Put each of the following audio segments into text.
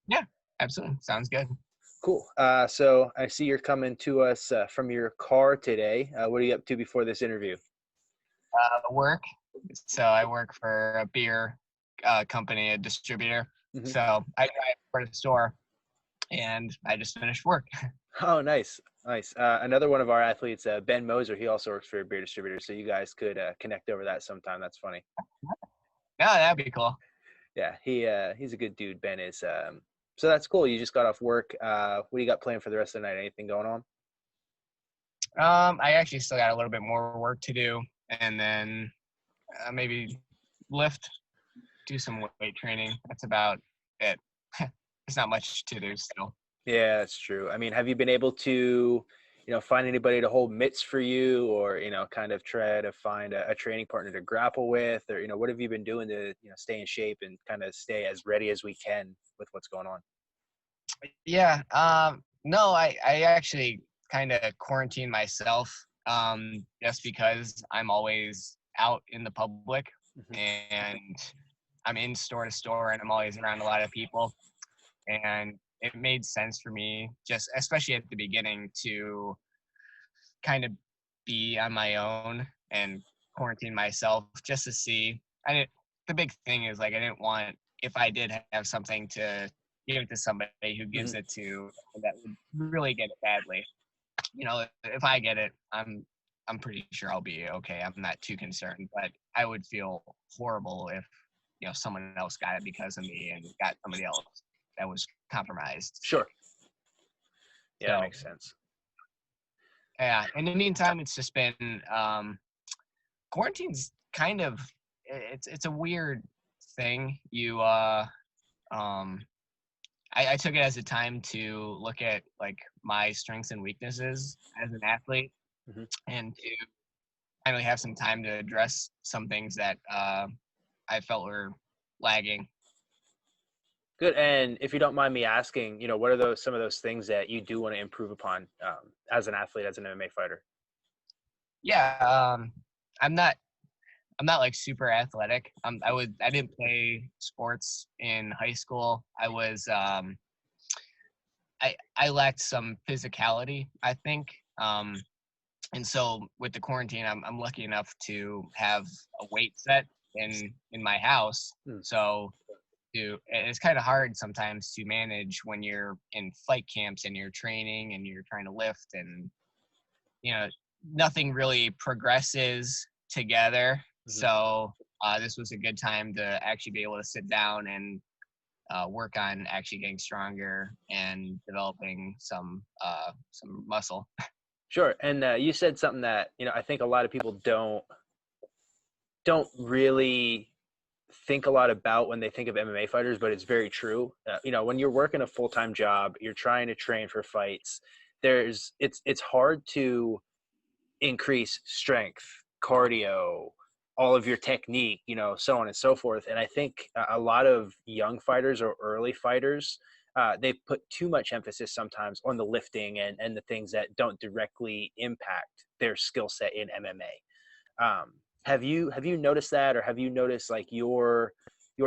Yeah, absolutely. Sounds good. Cool. So I see you're coming to us from your car today. What are you up to before this interview? Work. So I work for a beer company, a distributor. Hmm. So I drive for the store, and I just finished work. Oh, nice, nice. Another one of our athletes, Ben Moser, he also works for a beer distributor. So you guys could connect over that sometime. That's funny. Yeah, that'd be cool. Yeah, he's a good dude. Ben is. So that's cool. You just got off work. What do you got planned for the rest of the night? Anything going on? I actually still got a little bit more work to do, and then maybe lift, do some weight training. That's about it. There's not much to do still. Yeah, that's true. I mean, have you been able to, find anybody to hold mitts for you, or kind of try to find a training partner to grapple with, or what have you been doing to stay in shape and kind of stay as ready as we can with what's going on? Yeah. No, I actually kind of quarantine myself just because I'm always out in the public Hmm. and I'm in store to store and I'm always around a lot of people. And it made sense for me, just especially at the beginning, to kind of be on my own and quarantine myself just to see. The big thing is like I didn't want, if I did have something, to give it to somebody who gives Hmm. it to that would really get it badly. If I get it, I'm pretty sure I'll be okay. I'm not too concerned, but I would feel horrible if someone else got it because of me and got somebody else that was compromised. Sure. Yeah, that So makes sense. yeah. In the meantime, it's just been quarantine's kind of, it's a weird thing. Um I took it as a time to look at like my strengths and weaknesses as an athlete Hmm. and to finally have some time to address some things that I felt were lagging. Good. And if you don't mind me asking, what are some of those things that you do want to improve upon as an athlete, as an MMA fighter? Yeah, I'm not I'm not like super athletic. I didn't play sports in high school. I lacked some physicality, I think. And so with the quarantine, I'm lucky enough to have a weight set in my house. Hmm. So it's kind of hard sometimes to manage when you're in fight camps and you're training and you're trying to lift, and you know nothing really progresses together. Hmm. So this was a good time to actually be able to sit down and work on actually getting stronger and developing some muscle. Sure. And you said something that, I think a lot of people don't really think a lot about when they think of MMA fighters, but it's very true. When you're working a full-time job, you're trying to train for fights. It's hard to increase strength, cardio, all of your technique, so on and so forth. And I think a lot of young fighters or early fighters, they put too much emphasis sometimes on the lifting and the things that don't directly impact their skill set in MMA. Have you noticed that, or have you noticed like your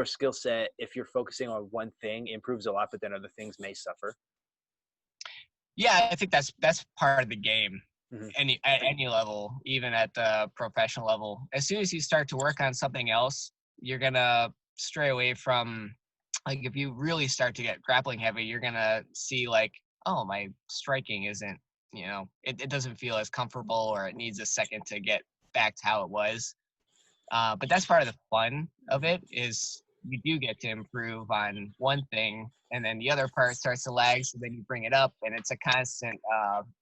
skill set, if you're focusing on one thing, improves a lot, but then other things may suffer? Yeah, I think that's part of the game. Hmm. At any level, even at the professional level, as soon as you start to work on something else, you're gonna stray away from, like, if you really start to get grappling heavy, you're gonna see like, oh, my striking isn't, it doesn't feel as comfortable, or it needs a second to get back to how it was. But that's part of the fun of it, is you do get to improve on one thing and then the other part starts to lag, so then you bring it up and it's a constant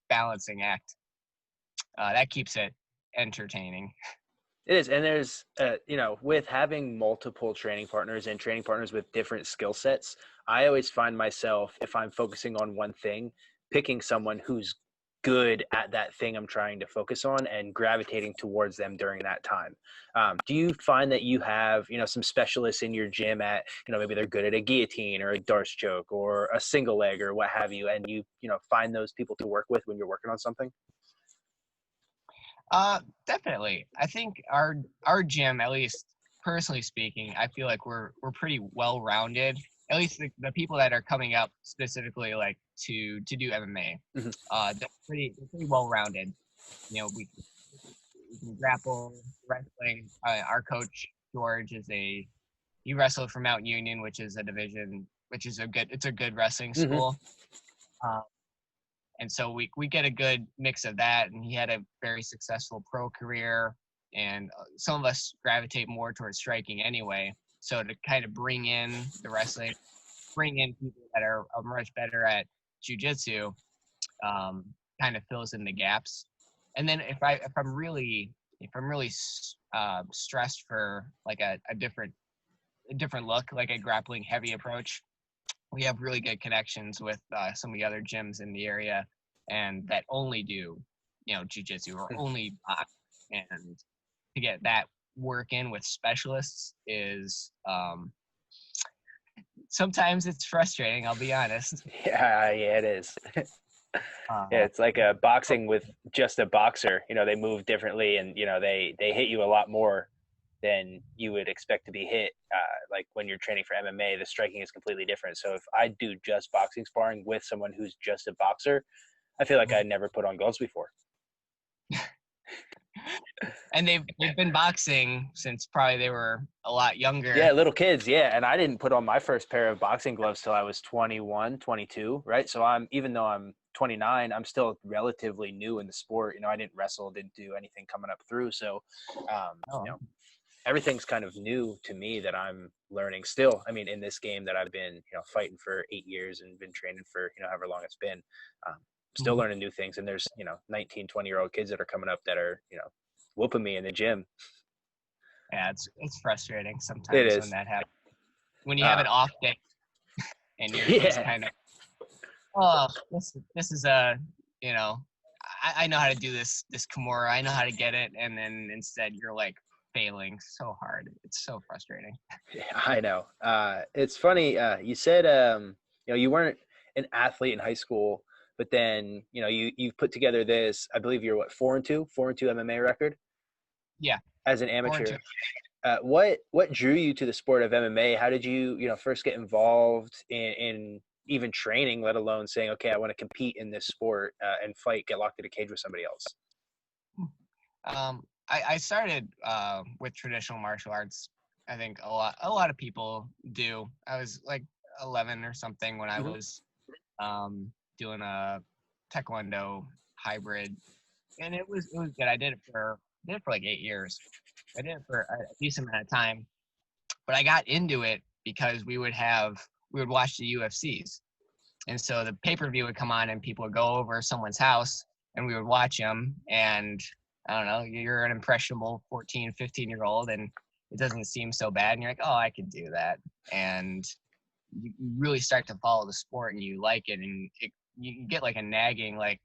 balancing act. That keeps it entertaining. It is, and there's, with having multiple training partners and training partners with different skill sets, I always find myself, if I'm focusing on one thing, picking someone who's good at that thing I'm trying to focus on and gravitating towards them during that time. Do you find that you have, some specialists in your gym at, maybe they're good at a guillotine or a darts choke or a single leg or what have you, and find those people to work with when you're working on something? Definitely. I think our gym, at least personally speaking, I feel like we're pretty well rounded at least the people that are coming up specifically like to do MMA, Mhm. they're pretty well rounded. We can grapple, wrestling. Our coach George he wrestled for Mount Union, which is a division, which is it's a good wrestling Mhm. school. Uh, and so we get a good mix of that. And he had a very successful pro career. And some of us gravitate more towards striking anyway. So to kind of bring in the wrestling, bring in people that are much better at jujitsu, kind of fills in the gaps. And then if I'm really stressed for like a different look, like a grappling heavy approach, we have really good connections with some of the other gyms in the area, and that only do jujitsu or only box. And to get that work in with specialists is sometimes it's frustrating. I'll be honest. Yeah, it is. Yeah, Uh, it's like a boxing with just a boxer. They move differently, and they hit you a lot more than you would expect to be hit. Like when you're training for MMA, the striking is completely different. So if I do just boxing sparring with someone who's just a boxer, I feel like I'd never put on gloves before. and they've been boxing since probably they were a lot younger. Yeah, little kids. Yeah, and I didn't put on my first pair of boxing gloves till I was 21, 22, right? So even though I'm 29, I'm still relatively new in the sport. I didn't wrestle, didn't do anything coming up through. So, Oh. everything's kind of new to me that I'm learning still. I mean, in this game that I've been, fighting for 8 years and been training for, however long it's been, still Mhm. learning new things. And there's, 19, 20-year-old kids that are coming up that are, whooping me in the gym. Yeah, it's frustrating It sometimes when is. that happens. When you have Uh, an off day and you're just yeah. kind of, oh, this is a, I know how to do this Kimura. I know how to get it, and then instead you're like failing so hard. It's so frustrating. Yeah, I know. It's funny. You said, you weren't an athlete in high school, but then, you've put together this, I believe you're what, 4-2 MMA record Yeah, as an 4-2. amateur. What drew you to the sport of MMA? How did you, first get involved in even training, let alone saying, okay, I want to compete in this sport and fight, get locked in a cage with somebody else? I started with traditional martial arts. I think a lot of people do. I was like 11 or something when I Hmm. was doing a taekwondo hybrid, and it was good. I did it for like 8 years. I did it for a decent amount of time, but I got into it because we would watch the UFCs, and so the pay-per-view would come on and people would go over someone's house and we would watch them. And I don't know, you're an impressionable 14, 15-year-old and it doesn't seem so bad. And you're like, oh, I could do that. And you really start to follow the sport and you like it. And you get like a nagging, like,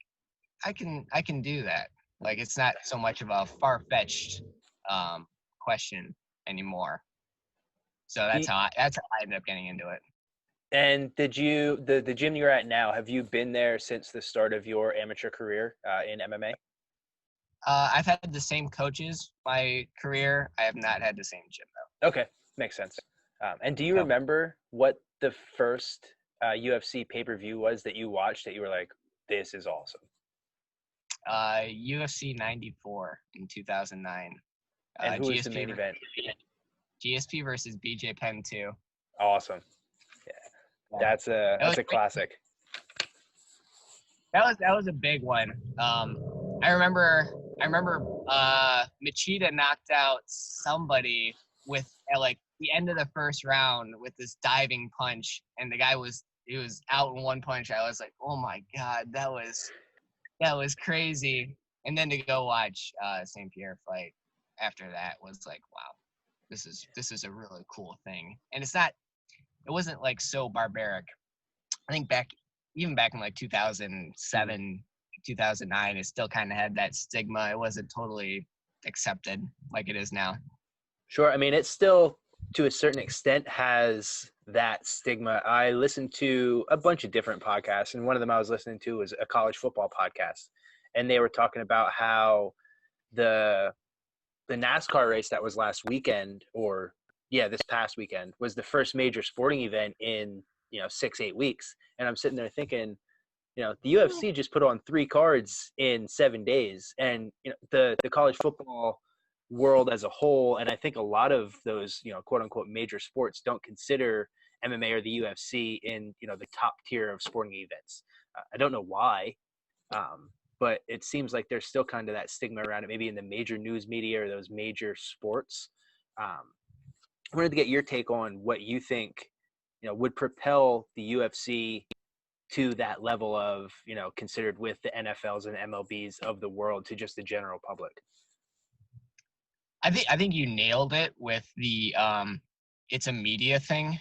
I can do that. Like, it's not so much of a far-fetched question anymore. So that's how I ended up getting into it. And did the gym you're at now, have you been there since the start of your amateur career in MMA? I've had the same coaches my career. I have not had the same gym Okay, makes sense. And do you though. No. remember what the first UFC pay-per-view was that you watched that you were like, this is awesome? UFC 94 in 2009. And who was the GSP main event? GSP versus BJ Penn 2. Awesome. Yeah, Yeah. that's a classic. That was a big one. I remember Machida knocked out somebody at like the end of the first round with this diving punch, and the guy was out in one punch. I was like, oh my god, that was crazy. And then to go watch St. Pierre fight after that was like, wow, this is a really cool thing. And it wasn't like so barbaric. I think even back in like 2007, 2009, it still kind of had that stigma. It wasn't totally accepted like it is now. Sure. I mean, it still, to a certain extent, has that stigma. I listened to a bunch of different podcasts, and one of them I was listening to was a college football podcast, and they were talking about how the NASCAR race that was last weekend, or yeah, this past weekend was the first major sporting event in, 6-8 weeks. And I'm sitting there thinking, the UFC just put on 3 cards in 7 days, and the college football world as a whole, and I think a lot of those, quote unquote major sports don't consider MMA or the UFC in, the top tier of sporting events. I don't know why, but it seems like there's still kind of that stigma around it, maybe in the major news media or those major sports. I wanted to get your take on what you think, would propel the UFC to that level of, considered with the NFLs and MLBs of the world to just the general public. I think you nailed it with the it's a media thing.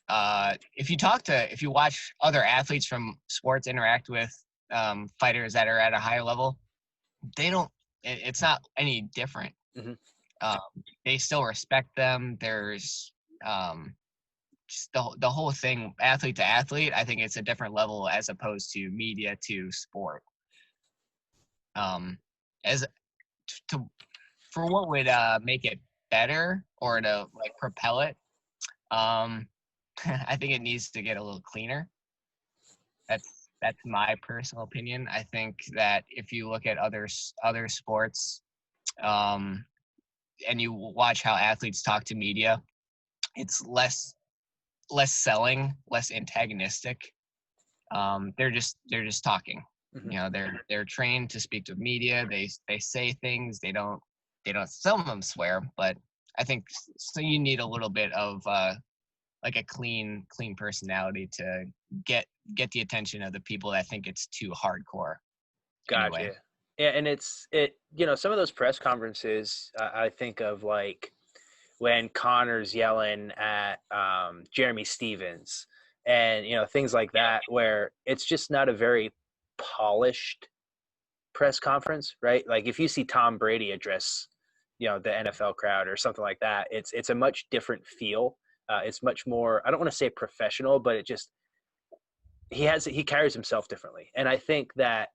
If you watch other athletes from sports interact with fighters that are at a higher level, it's not any different. Mm-hmm. They still respect them. There's just the whole thing, athlete to athlete. I think it's a different level as opposed to media to sport. As to for what would make it better or to like propel it, I think it needs to get a little cleaner. That's my personal opinion. I think that if you look at other sports, and you watch how athletes talk to media, it's less selling, less antagonistic. They're just talking. Mm-hmm. They're trained to speak to media. They say things. They don't. Some of them swear, but I think so. You need a little bit of like a clean personality to get the attention of the people that think it's too hardcore. Gotcha. Anyway. Yeah, and some of those press conferences, I think of like when Connor's yelling at Jeremy Stevens, and things like that, where it's just not a very polished press conference, right? Like if you see Tom Brady address, the NFL crowd or something like that, it's a much different feel. It's much more, I don't want to say professional, but he carries himself differently. And I think that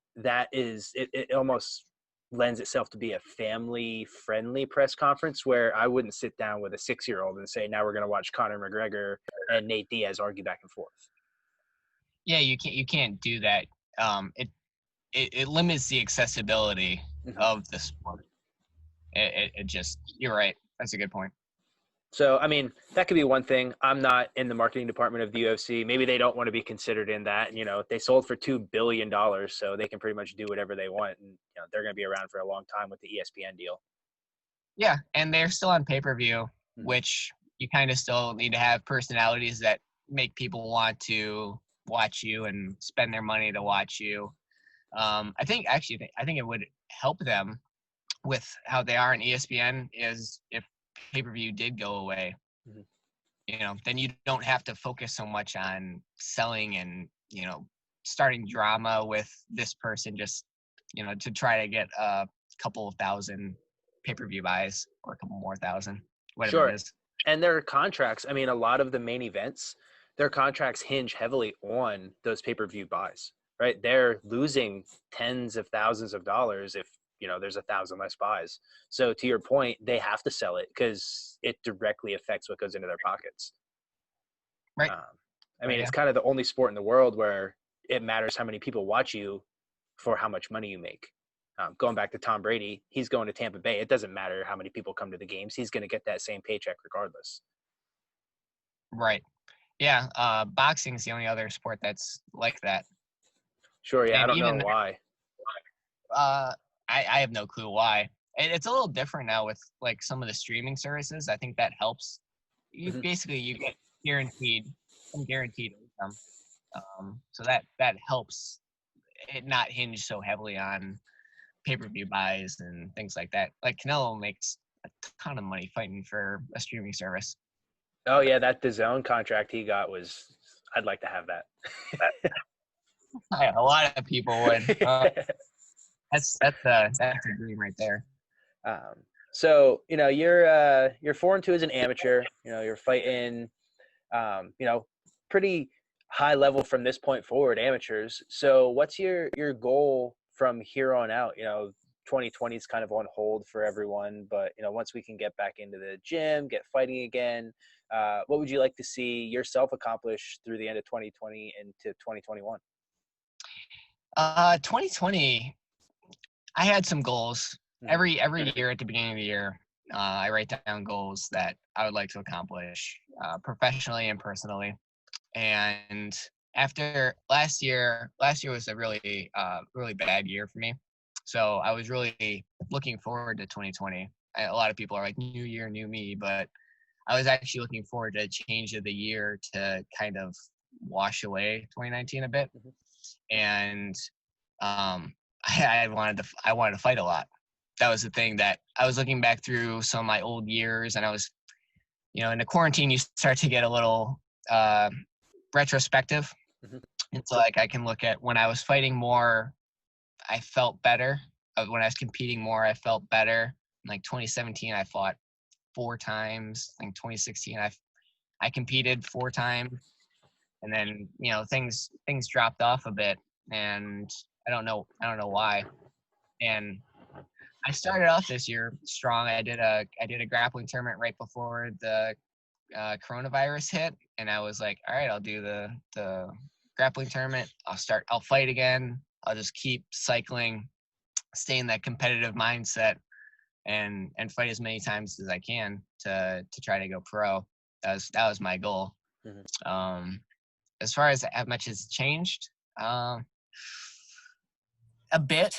is it almost lends itself to be a family friendly press conference, where I wouldn't sit down with a 6-year-old and say, now we're going to watch Conor McGregor and Nate Diaz argue back and forth. Yeah, you can't do that. It limits the accessibility Mm-hmm. of the sport. It just, you're right. That's a good point. So, I mean, that could be one thing. I'm not in the marketing department of the UFC. Maybe they don't want to be considered in that. They sold for $2 billion, so they can pretty much do whatever they want. And they're going to be around for a long time with the ESPN deal. Yeah, and they're still on pay-per-view, Mm-hmm. which you kind of still need to have personalities that make people want to watch you and spend their money to watch you. I think it would help them with how they are on ESPN is if pay-per-view did go away. Mm-hmm. Then you don't have to focus so much on selling and, starting drama with this person just, to try to get a couple of thousand pay-per-view buys or a couple more thousand, whatever Sure. it is. And their contracts, I mean, a lot of the main events, their contracts hinge heavily on those pay-per-view buys, right? They're losing tens of thousands of dollars if, there's 1,000 less buys. So to your point, they have to sell it because it directly affects what goes into their pockets. Right. I mean, it's kind of the only sport in the world where it matters how many people watch you for how much money you make. Going back to Tom Brady, he's going to Tampa Bay. It doesn't matter how many people come to the games. He's going to get that same paycheck regardless. Right. Yeah. Boxing is the only other sport that's like that. Sure. Yeah. And I don't know why. I have no clue why. It's a little different now with like some of the streaming services. I think that helps. You basically you get guaranteed income. So that helps it not hinge so heavily on pay-per-view buys and things like that. Like Canelo makes a ton of money fighting for a streaming service. Oh yeah, that DAZN contract he got was. I'd like to have that. A lot of people would. That's a dream right there. So you're 4-2 as an amateur. You're fighting, pretty high level from this point forward, amateurs. So what's your goal from here on out? 2020 is kind of on hold for everyone, but once we can get back into the gym, get fighting again, what would you like to see yourself accomplish through the end of 2020 into 2021? 2020, I had some goals. Every year at the beginning of the year, I write down goals that I would like to accomplish, professionally and personally. And after last year was a really bad year for me. So I was really looking forward to 2020. A lot of people are like, new year, new me, but I was actually looking forward to a change of the year to kind of wash away 2019 a bit. And I wanted to fight a lot. That was the thing that I was looking back through some of my old years, and I was, in the quarantine, you start to get a little retrospective. And so like I can look at when I was fighting more, I felt better. When I was competing more, I felt better. In like 2017, I fought 4 times. I think 2016, I competed 4 times, and then things dropped off a bit, and I don't know why. And I started off this year strong. I did a grappling tournament right before the coronavirus hit, and I was like, all right, I'll do the grappling tournament. I'll fight again. I'll just keep cycling, stay in that competitive mindset, and fight as many times as I can to try to go pro. That was my goal. As far as how much has changed, a bit.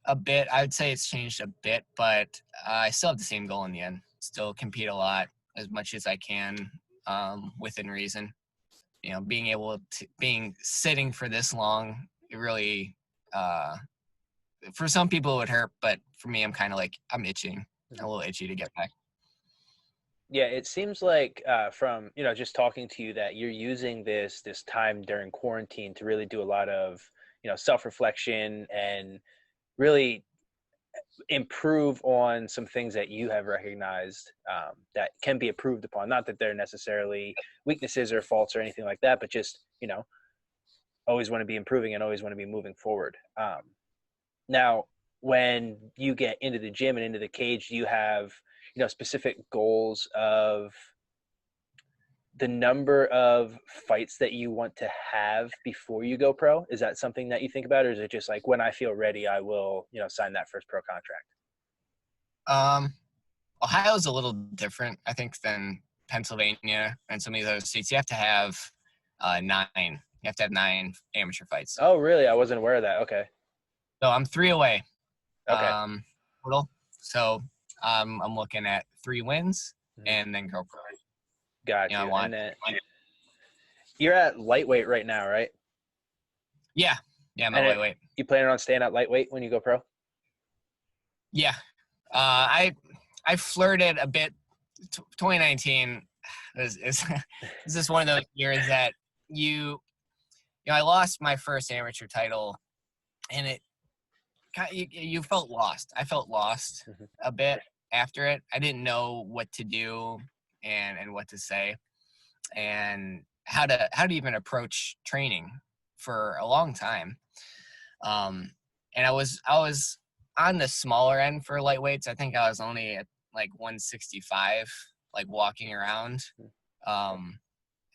I would say it's changed a bit, but I still have the same goal in the end. Still compete a lot as much as I can, within reason. Being sitting for this long, it really, for some people it would hurt, but for me, I'm kind of like, I'm itching. I'm a little itchy to get back. Yeah, it seems like from just talking to you that you're using this time during quarantine to really do a lot of self-reflection and really improve on some things that you have recognized that can be improved upon. Not that they're necessarily weaknesses or faults or anything like that, but just always want to be improving and always want to be moving forward. Now, when you get into the gym and into the cage, do you have specific goals of the number of fights that you want to have before you go pro? Is that something that you think about, or is it just like, when I feel ready, I will, sign that first pro contract? Ohio's a little different, I think, than Pennsylvania and some of these other states. You have to have 9. You have to have 9 amateur fights. Oh, really? I wasn't aware of that. Okay. So I'm 3 away. Okay. Total. So I'm looking at 3 wins and then go pro. Got you. And then you're at lightweight right now, right? Yeah, I'm at lightweight. You planning on staying at lightweight when you go pro? Yeah, I flirted a bit. 2019 is just one of those years that I lost my first amateur title, and you felt lost. I felt lost a bit after it. I didn't know what to do and what to say, and how to even approach training for a long time. And I was on the smaller end for lightweights. I think I was only at like 165, like walking around. And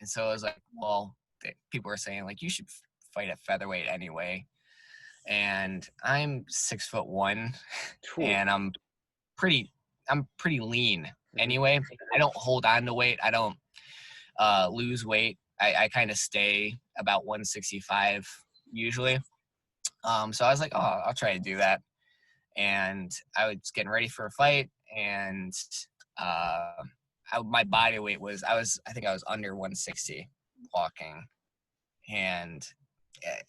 so it was like, well, people were saying like, you should fight at featherweight anyway. And I'm 6'1", and I'm pretty lean anyway. I don't hold on to weight. I don't lose weight. I kind of stay about 165 usually. So I was like, oh, I'll try to do that. And I was getting ready for a fight, and my body weight was, I think I was under 160 walking, and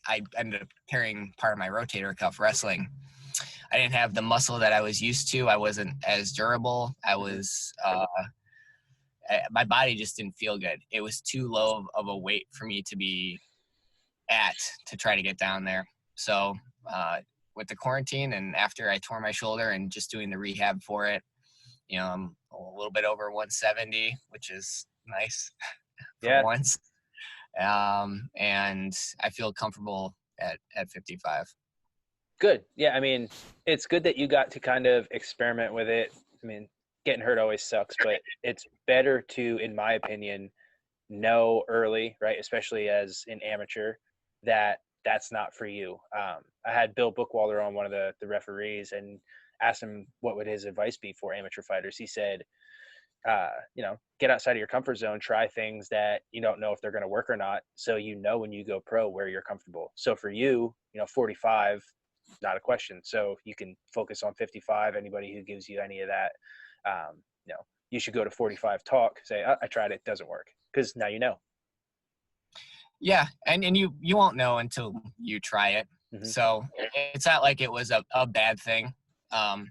I ended up tearing part of my rotator cuff wrestling. I didn't have the muscle that I was used to. I wasn't as durable. I was my body just didn't feel good. It was too low of a weight for me to be at to try to get down there. So with the quarantine and after I tore my shoulder and just doing the rehab for it, I'm a little bit over 170, which is nice for once. And I feel comfortable at 55. Good. Yeah, I mean, it's good that you got to kind of experiment with it. I mean, getting hurt always sucks, but it's better to, in my opinion, know early, right? Especially as an amateur, that that's not for you. I had Bill Bookwaller on, one of the referees, and asked him what would his advice be for amateur fighters. He said, get outside of your comfort zone, try things that you don't know if they're going to work or not. So, when you go pro where you're comfortable. So for you, 45, not a question. So you can focus on 55. Anybody who gives you any of that, um, you should go to 45 talk, say, I tried it, doesn't work. Because now you know. Yeah, and you won't know until you try it. Mm-hmm. So it's not like it was a bad thing. I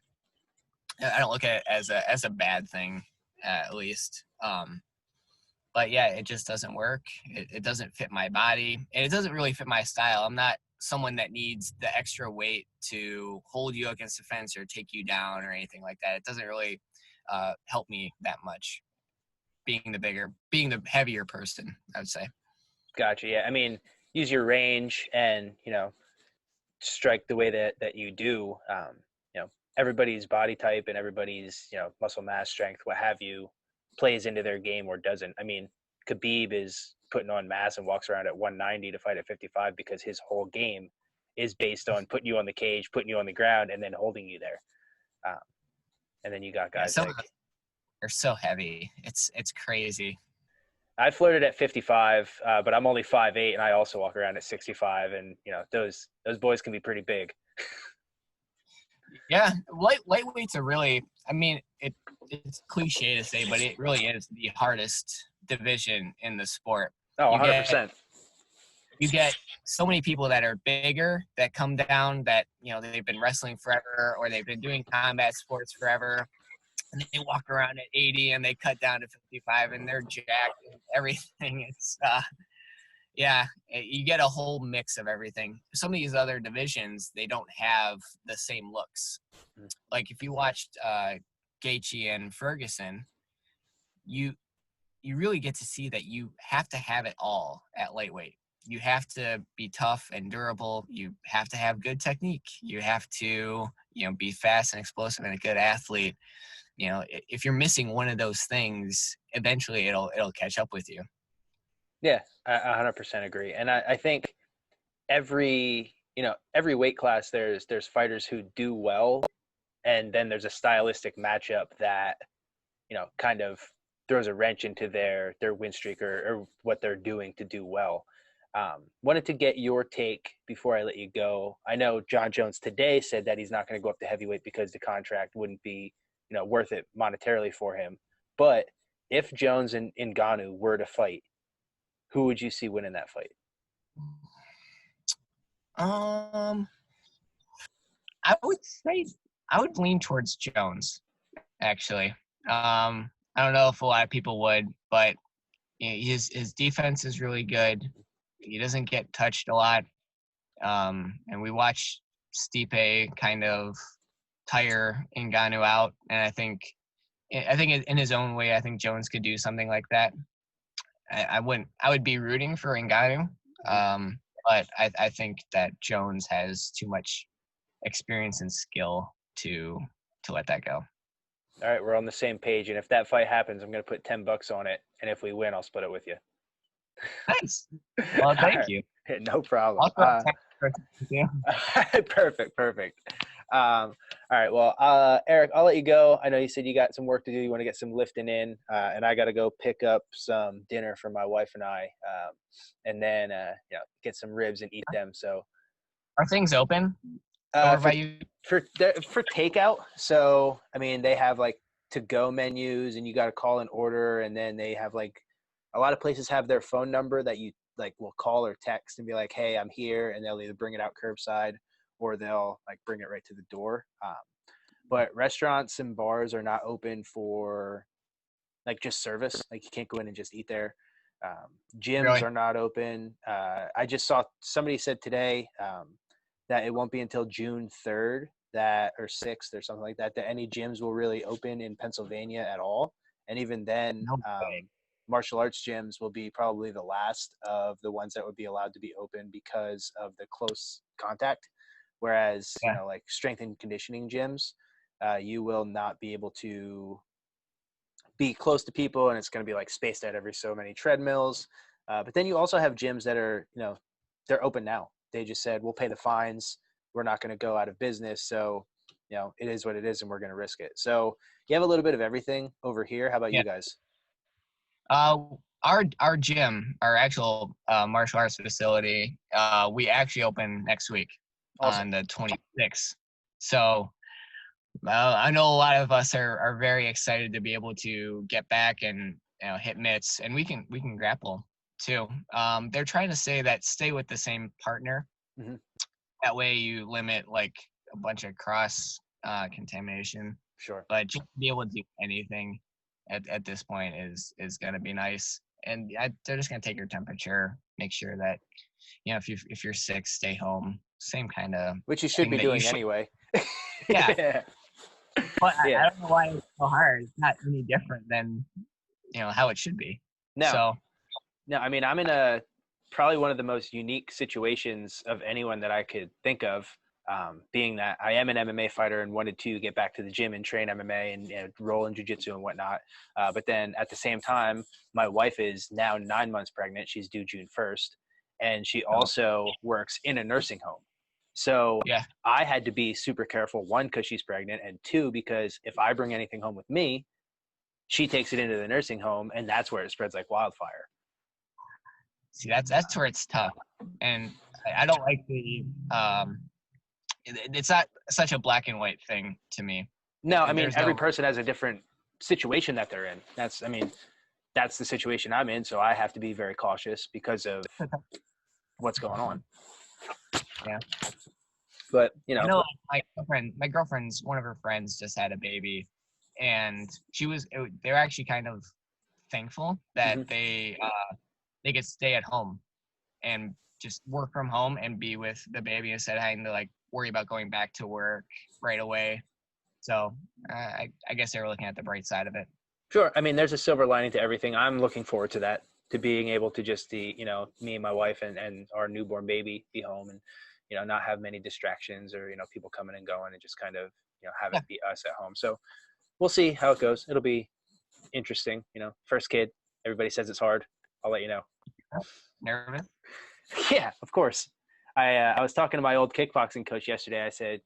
don't look at it as a bad thing, at least. But yeah, it just doesn't work. It doesn't fit my body, and it doesn't really fit my style. I'm not someone that needs the extra weight to hold you against the fence or take you down or anything like that. It doesn't really help me that much. Being the heavier person, I would say. Gotcha. Yeah. I mean, use your range and, strike the way that you do. Everybody's body type and everybody's, muscle mass, strength, what have you, plays into their game or doesn't. I mean, Khabib is putting on mass and walks around at 190 to fight at 55 because his whole game is based on putting you on the cage, putting you on the ground, and then holding you there. Um, and then you got guys Some like, of them are so heavy. It's crazy. I flirted at 55, but I'm only 5'8", and I also walk around at 65. And those boys can be pretty big. Yeah, lightweights are really. I mean, it's cliche to say, but it really is the hardest division in the sport. Oh, You 100%. get so many people that are bigger that come down that they've been wrestling forever or they've been doing combat sports forever, and they walk around at 80 and they cut down to 55 and they're jacked and everything. It's you get a whole mix of everything. Some of these other divisions, they don't have the same looks. Like if you watched Gaethje and Ferguson, you really get to see that you have to have it all at lightweight. You have to be tough and durable. You have to have good technique. You have to, be fast and explosive and a good athlete. If you're missing one of those things, eventually it'll catch up with you. Yeah, I 100% agree. And I think every weight class, there's fighters who do well, and then there's a stylistic matchup that, kind of throws a wrench into their win streak or what they're doing to do well. Wanted to get your take before I let you go. I know Jon Jones today said that he's not going to go up to heavyweight because the contract wouldn't be, worth it monetarily for him. But if Jones and Ngannou were to fight, who would you see winning that fight? I would say I would lean towards Jones, actually. I don't know if a lot of people would, but his defense is really good. He doesn't get touched a lot. And we watched Stipe kind of tire Ngannou out, and I think in his own way, I think Jones could do something like that. I would be rooting for Ngannou, but I think that Jones has too much experience and skill to let that go. All right, we're on the same page. And if that fight happens, I'm going to put $10 on it. And if we win, I'll split it with you. Nice. Well, thank you. No problem. Perfect. All right. Well, Eric, I'll let you go. I know you said you got some work to do. You want to get some lifting in, and I got to go pick up some dinner for my wife and I, and then get some ribs and eat them. So, are things open? For takeout. So, I mean, they have like to-go menus, and you got to call and order, and then they have like a lot of places have their phone number that you like will call or text and be like, hey, I'm here, and they'll either bring it out curbside or they'll like bring it right to the door. But restaurants and bars are not open for like just service. Like you can't go in and just eat there. Gyms are not open. I just saw somebody said today that it won't be until June 3rd or 6th or something like that any gyms will really open in Pennsylvania at all. And even then, martial arts gyms will be probably the last of the ones that would be allowed to be open because of the close contact. Whereas, Yeah. like strength and conditioning gyms, you will not be able to be close to people, and it's going to be like spaced out every so many treadmills. But then you also have gyms that are, they're open now. They just said, we'll pay the fines. We're not going to go out of business. So, it is what it is, and we're going to risk it. So you have a little bit of everything over here. How about Yeah. you guys? Our gym, our actual martial arts facility, we actually open next week Awesome. on the 26th. So I know a lot of us are very excited to be able to get back and hit mitts, and we can grapple too. They're trying to say that stay with the same partner. Mm-hmm. That way you limit like a bunch of cross contamination. Sure. But just to be able to do anything at this point is going to be nice. And they're just going to take your temperature, make sure that if you're sick, stay home. Same kind of which you should be doing anyway. Yeah. Yeah. But I don't know why it's so hard. It's not any different than how it should be. No, I mean, I'm in probably one of the most unique situations of anyone that I could think of, being that I am an MMA fighter and wanted to get back to the gym and train MMA and roll in jiu-jitsu and whatnot. But then at the same time, my wife is now 9 months pregnant. She's due June 1st. And she also works in a nursing home. So I had to be super careful, one, because she's pregnant, and two, because if I bring anything home with me, she takes it into the nursing home, and that's where it spreads like wildfire. See, that's where it's tough. And I don't like the it's not such a black and white thing to me. No, I mean, every person has a different situation that they're in. That's the situation I'm in, so I have to be very cautious because of what's going on. Yeah. But, I know my girlfriend's, one of her friends just had a baby, and they were actually kind of thankful that they could stay at home and just work from home and be with the baby instead of having to like worry about going back to work right away. So I guess they were looking at the bright side of it. Sure. I mean, there's a silver lining to everything. I'm looking forward to that, to being able to just me and my wife and our newborn baby be home and, not have many distractions or, people coming and going, and just kind of, have it be us at home. So we'll see how it goes. It'll be interesting. First kid, everybody says it's hard. I'll let you know. Nervous? Yeah, of course. I was talking to my old kickboxing coach yesterday. I said,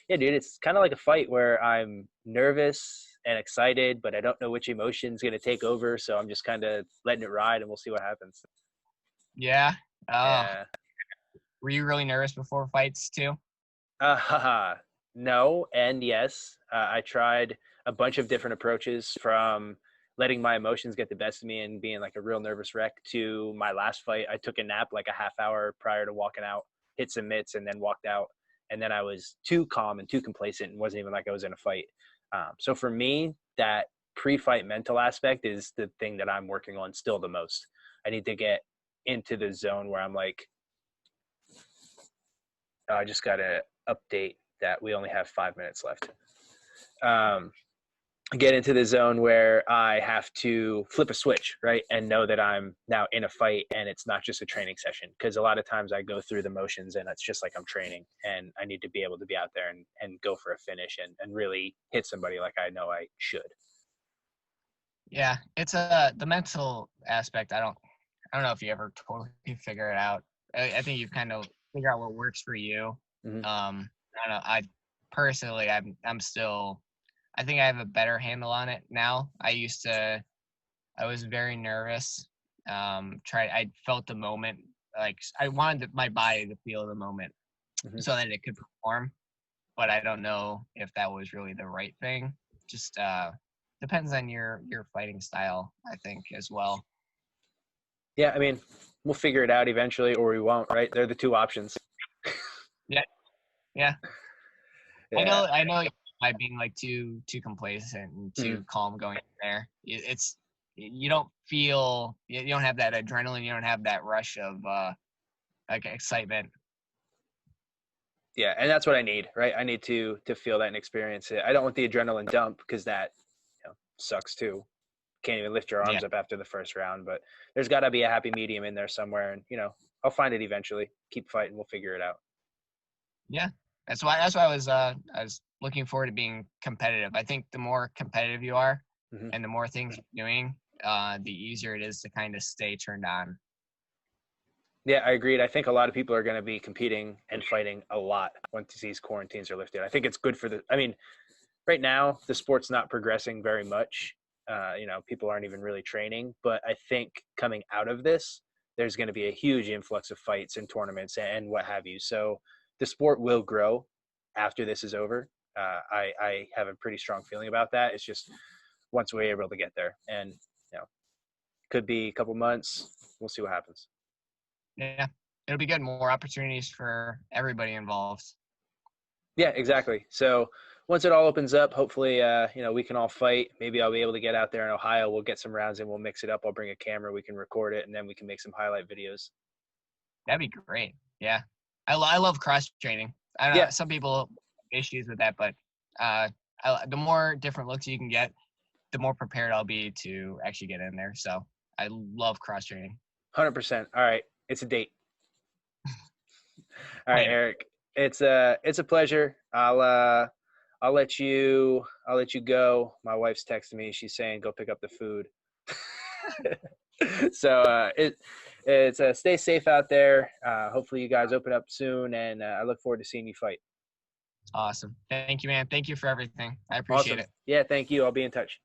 yeah, dude, it's kind of like a fight where I'm nervous and excited, but I don't know which emotion's going to take over. So I'm just kind of letting it ride, and we'll see what happens. Yeah. Yeah. Were you really nervous before fights too? No and yes. I tried a bunch of different approaches, from letting my emotions get the best of me and being like a real nervous wreck, to my last fight. I took a nap like a half hour prior to walking out, hit some mitts, and then walked out. And then I was too calm and too complacent and wasn't even like I was in a fight. So for me, that pre-fight mental aspect is the thing that I'm working on still the most. I need to get into the zone where I'm like, I just got to update that we only have 5 minutes left. Get into the zone where I have to flip a switch, right? And know that I'm now in a fight and it's not just a training session. Because a lot of times I go through the motions and it's just like I'm training, and I need to be able to be out there and go for a finish and really hit somebody like I know I should. Yeah, it's the mental aspect. I don't know if you ever totally figure it out. I think you've kind of figure out what works for you. Mm-hmm. I don't know. I personally, I'm still. I think I have a better handle on it now. I was very nervous. I felt the moment. Like I wanted my body to feel the moment so that it could perform. But I don't know if that was really the right thing. Just depends on your fighting style, I think, as well. Yeah, I mean, we'll figure it out eventually, or we won't, right? They're the two options. Yeah. I know by being like too complacent and too calm going in there. You don't feel, you don't have that adrenaline, you don't have that rush of like excitement. Yeah, and that's what I need, right? I need to feel that and experience it. I don't want the adrenaline dump, because that sucks too. Can't even lift your arms up after the first round. But there's got to be a happy medium in there somewhere, and I'll find it eventually. Keep fighting, we'll figure it out. Yeah, That's why I was looking forward to being competitive. I think the more competitive you are, Mm-hmm. and the more things you're doing, the easier it is to kind of stay turned on. Yeah, I agreed. I think a lot of people are going to be competing and fighting a lot once these quarantines are lifted. I think it's good for I mean, right now the sport's not progressing very much. People aren't even really training, but I think coming out of this, there's going to be a huge influx of fights and tournaments and what have you. So the sport will grow after this is over. I have a pretty strong feeling about that. It's just once we're able to get there, and could be a couple months. We'll see what happens. Yeah, it'll be good. More opportunities for everybody involved. Yeah, exactly. So once it all opens up, hopefully, we can all fight. Maybe I'll be able to get out there in Ohio. We'll get some rounds and we'll mix it up. I'll bring a camera. We can record it, and then we can make some highlight videos. That'd be great. Yeah, I love cross training. I don't know, Yeah, some people have issues with that, but the more different looks you can get, the more prepared I'll be to actually get in there. So I love cross training. 100%. All right, it's a date. All right, Later. Eric. It's a pleasure. I'll let you go. My wife's texting me. She's saying go pick up the food. So it's stay safe out there. Hopefully you guys open up soon, and I look forward to seeing you fight. Awesome. Thank you, man. Thank you for everything. I appreciate Awesome. it. Yeah, thank you. I'll be in touch.